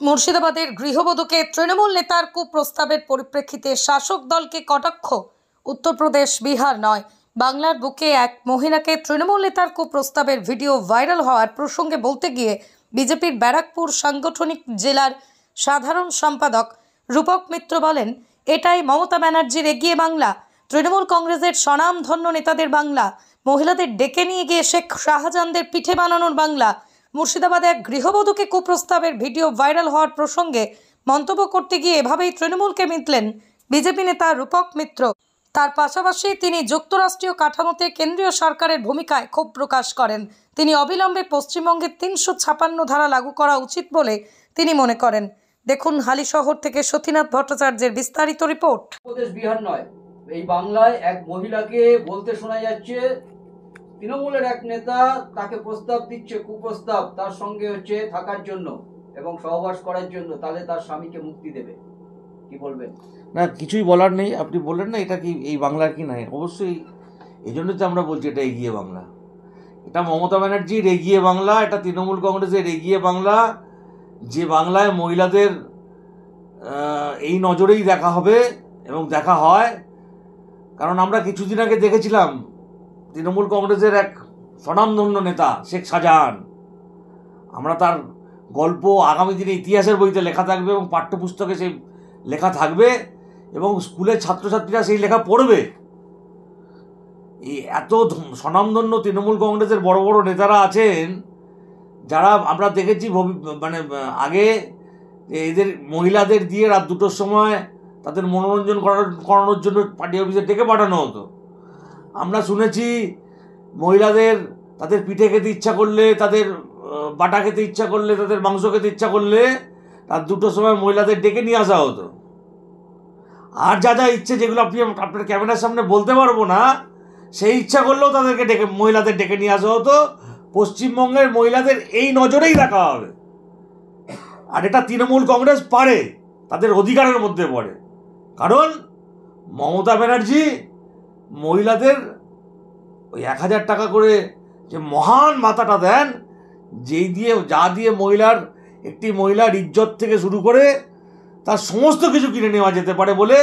মুর্শিদাবাদের গৃহবধূকে তৃণমূল নেতার কুপ্রস্তাবের পরিপ্রেক্ষিতে শাসক দলকে কটাক্ষ। উত্তরপ্রদেশ, বিহার নয়, বাংলার বুকে এক মহিলাকে তৃণমূল নেতার কুপ্রস্তাবের ভিডিও ভাইরাল হওয়ার প্রসঙ্গে বলতে গিয়ে বিজেপির ব্যারাকপুর সাংগঠনিক জেলার সাধারণ সম্পাদক রূপক মিত্র বলেন, এটাই মমতা ব্যানার্জির এগিয়ে বাংলা, তৃণমূল কংগ্রেসের স্বনামধন্য নেতাদের বাংলা, মহিলাদের ডেকে নিয়ে গিয়ে শেখ শাহজাহানদের পিঠে বানানোর বাংলা। মুর্শিদাবাদে এক গৃহবধূকে কুপ্রস্তাবের ভিডিও ভাইরাল হওয়ার প্রসঙ্গে মন্তব্য করতে গিয়ে এভাবেই তৃণমূলকে মিতলেন বিজেপি নেতা রূপক মিত্র। তার পাশাপাশি তিনি যুক্তরাষ্ট্রীয় কাঠামোতে কেন্দ্রীয় সরকারের ভূমিকায় ক্ষোভ প্রকাশ করেন। তিনি অবিলম্বে পশ্চিমবঙ্গে ৩৫৬ ধারা লাগু করা উচিত বলে তিনি মনে করেন। দেখুন হালিশহর থেকে সতীনাথ ভট্টাচার্যের বিস্তারিত রিপোর্ট। উত্তরপ্রদেশ, বিহার নয়, এই বাংলায় এক মহিলাকে বলতে শোনা যাচ্ছে তৃণমূলের এক নেতা তাকে প্রস্তাব দিচ্ছে, কুপ্রস্তাব, তার সঙ্গে থাকার জন্য এবং সহবাস করার জন্য, তাহলে তার স্বামীকে মুক্তি দেবে। কি বলবেন? না, কিছুই বলার নেই। আপনি বললেন না এটা কি এই বাংলার কি নাই, অবশ্যই এই জন্যই তো আমরা বলছি এটা এগিয়ে বাংলা। এটা মমতা ব্যানার্জির এগিয়ে বাংলা, এটা তৃণমূল কংগ্রেসের এগিয়ে বাংলা, যে বাংলায় মহিলাদের এই নজরেই দেখা হবে এবং দেখা হয়। কারণ আমরা কিছুদিন আগে দেখেছিলাম তৃণমূল কংগ্রেসের এক স্বনামধন্য নেতা শেখ শাহজাহান, আমরা তার গল্প আগামী দিনে ইতিহাসের বইতে লেখা থাকবে এবং পাঠ্যপুস্তকে সেই লেখা থাকবে এবং স্কুলের ছাত্রছাত্রীরা সেই লেখা পড়বে। এই এত স্বনামধন্য তৃণমূল কংগ্রেসের বড় বড় নেতারা আছেন যারা আমরা দেখেছি মানে আগে এদের মহিলাদের দিয়ে রাত 2টোর সময় তাদের মনোরঞ্জন করানোর জন্য পার্টি অফিসে ডেকে পাঠানো হতো। আমরা শুনেছি মহিলাদের তাদের পিঠে খেতে ইচ্ছা করলে, তাদের বাটা খেতে ইচ্ছা করলে, তাদের মাংস খেতে ইচ্ছা করলে রাত 2টোর সময় মহিলাদের ডেকে নিয়ে আসা হতো। আর যা যা ইচ্ছে যেগুলো আপনি আপনার ক্যামেরার সামনে বলতে পারবো না, সেই ইচ্ছা করলেও তাদেরকে মহিলাদের ডেকে নিয়ে আসা হতো। পশ্চিমবঙ্গের মহিলাদের এই নজরেই রাখা হবে। আর এটা তৃণমূল কংগ্রেস পারে, তাদের অধিকারের মধ্যে পড়ে। কারণ মমতা ব্যানার্জি মহিলাদের ওই 1000 টাকা করে যে মহান ভাতাটা দেন, যা দিয়ে একটি মহিলার ইজ্জত থেকে শুরু করে তার সমস্ত কিছু কিনে নেওয়া যেতে পারে বলে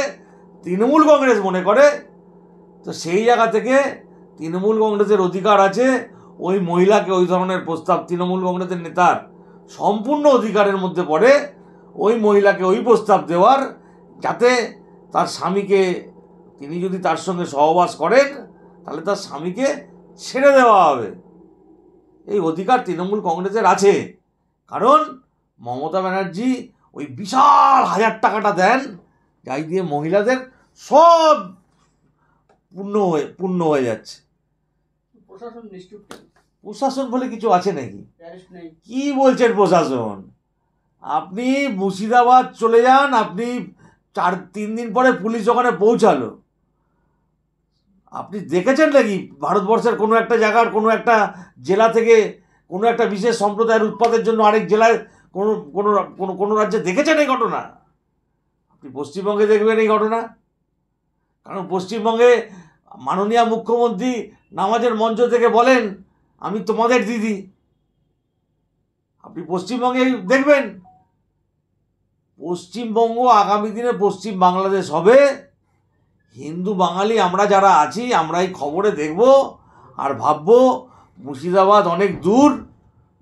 তৃণমূল কংগ্রেস মনে করে। তো সেই জায়গা থেকে তৃণমূল কংগ্রেসের অধিকার আছে ওই মহিলাকে ওই ধরনের প্রস্তাব, তৃণমূল কংগ্রেসের নেতার সম্পূর্ণ অধিকারের মধ্যে পড়ে ওই মহিলাকে ওই প্রস্তাব দেওয়ার, যাতে তার স্বামীকে, তিনি যদি তার সঙ্গে সহবাস করেন তাহলে তার স্বামীকে ছেড়ে দেওয়া হবে। এই অধিকার তৃণমূল কংগ্রেসের আছে। কারণ মমতা ব্যানার্জি ওই বিশাল 1000 টাকাটা দেন, যাই দিয়ে মহিলাদের সব পূর্ণ হয়ে যাচ্ছে। প্রশাসন নিশ্চুপ। প্রশাসন বলে কিছু আছে নাকি? কি বলছেন প্রশাসন? আপনি মুর্শিদাবাদ চলে যান, আপনি 3 দিন পরে পুলিশ ওখানে পৌঁছালো। আপনি দেখেছেন নাকি ভারতবর্ষের কোনো একটা জায়গার কোনো একটা জেলা থেকে কোনো একটা বিশেষ সম্প্রদায়ের উৎপাতের জন্য আরেক জেলায় কোনো রাজ্যে দেখেছেন এই ঘটনা? আপনি পশ্চিমবঙ্গে দেখবেন এই ঘটনা। কারণ পশ্চিমবঙ্গে মাননীয় মুখ্যমন্ত্রী নামাজের মঞ্চ থেকে বলেন, আমি তোমাদের দিদি। আপনি পশ্চিমবঙ্গে দেখবেন। পশ্চিমবঙ্গ আগামী দিনে পশ্চিম বাংলাদেশ হবে। হিন্দু বাঙালি আমরা যারা আছি, আমরা এই খবরে দেখব আর ভাববো মুর্শিদাবাদ অনেক দূর,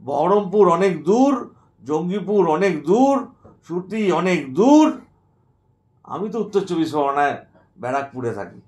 বহরমপুর অনেক দূর, জঙ্গিপুর অনেক দূর, সুতি অনেক দূর। আমি তো উত্তর 24 পরগনায় ব্যারাকপুরে থাকি।